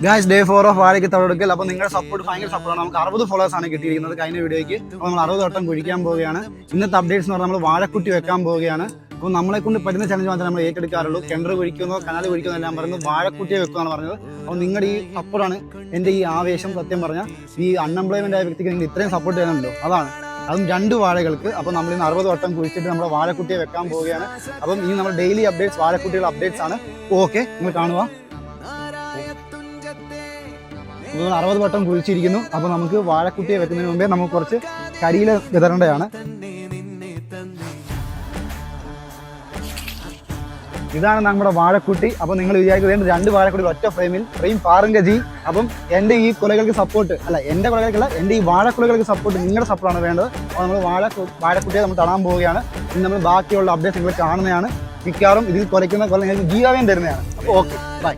Guys day 4 of വാഴയ്ക്ക് തവടുക്കൽ. അപ്പോൾ നിങ്ങളുടെ സപ്പോർട്ട് ഭയങ്കര സപ്പോർട്ടാണ്. നമുക്ക് 60 ഫോളോവേഴ്സാണ് കിട്ടിയിരിക്കുന്നത് കഴിഞ്ഞ വീഡിയോയ്ക്ക്. അപ്പോൾ നമ്മൾ 60 വട്ടം കുഴിക്കാൻ പോവുകയാണ്. ഇന്നത്തെ അപ്ഡേറ്റ്സ് എന്ന് പറഞ്ഞാൽ നമ്മൾ വാഴക്കുട്ടി വെക്കാൻ പോവുകയാണ്. അപ്പോൾ നമ്മളെ കൊണ്ട് പറ്റുന്ന ചലഞ്ച് മാത്രമേ നമ്മൾ ഏറ്റെടുക്കാറുള്ളൂ. കിണർ കുഴിക്കുന്നോ കനാൽ കുഴിക്കുന്നോ എല്ലാം പറയുന്നത് വാഴക്കുട്ടിയെ വെക്കുകയാണ് പറഞ്ഞത്. അപ്പോൾ നിങ്ങളുടെ ഈ സപ്പോർട്ടാണ് എൻ്റെ ഈ ആവേശം. സത്യം പറഞ്ഞാൽ ഈ അൺഎംപ്ലോയ്മെൻ്റ് ആയ വ്യക്തിക്ക് നിങ്ങൾ ഇത്രയും സപ്പോർട്ട് ചെയ്യാനുണ്ടല്ലോ, അതാണ്. അതും 2 വാഴകൾക്ക്. അപ്പോൾ നമ്മൾ ഇന്ന് 60 വട്ടം കുഴിച്ചിട്ട് നമ്മുടെ വാഴക്കുട്ടിയെ വെക്കാൻ പോവുകയാണ്. അപ്പം ഇനി നമ്മൾ ഡെയിലി അപ്ഡേറ്റ്സ് വാഴക്കുട്ടിയുടെ അപ്ഡേറ്റ്സ് ആണ്. ഓക്കെ, നിങ്ങൾ കാണുക. നമ്മൾ 60 വട്ടം കുഴിച്ചിരിക്കുന്നു. അപ്പോൾ നമുക്ക് വാഴക്കുട്ടിയെ വെക്കുന്നതിന് മുമ്പേ നമുക്ക് കുറച്ച് കരിയില വിതരേണ്ടതാണ്. ഇതാണ് നമ്മുടെ വാഴക്കുട്ടി. അപ്പോൾ നിങ്ങൾ വിചാരിക്കുന്നത് 2 വാഴക്കുട്ടി ഒറ്റ ഫ്രെയിം പാറുങ്കജി. അപ്പം എൻ്റെ ഈ കുലകൾക്ക് സപ്പോർട്ട് അല്ല, എൻ്റെ കുലകൾക്കല്ല, എൻ്റെ ഈ വാഴക്കുലകൾക്ക് സപ്പോർട്ട്, നിങ്ങളുടെ സപ്പോർട്ടാണ് വേണ്ടത്. അപ്പോൾ നമ്മൾ വാഴക്കുട്ടിയെ നമ്മൾ തടാൻ പോവുകയാണ്. ഇനി നമ്മൾ ബാക്കിയുള്ള അപ്ഡേറ്റ്സ് നിങ്ങൾ കാണുന്നതാണ്. മിക്കവാറും ഇതിൽ കുറയ്ക്കുന്ന കൊല നിങ്ങൾക്ക് ഗീവാവേം തരുന്നതാണ്. അപ്പോൾ ഓക്കെ, ബൈ.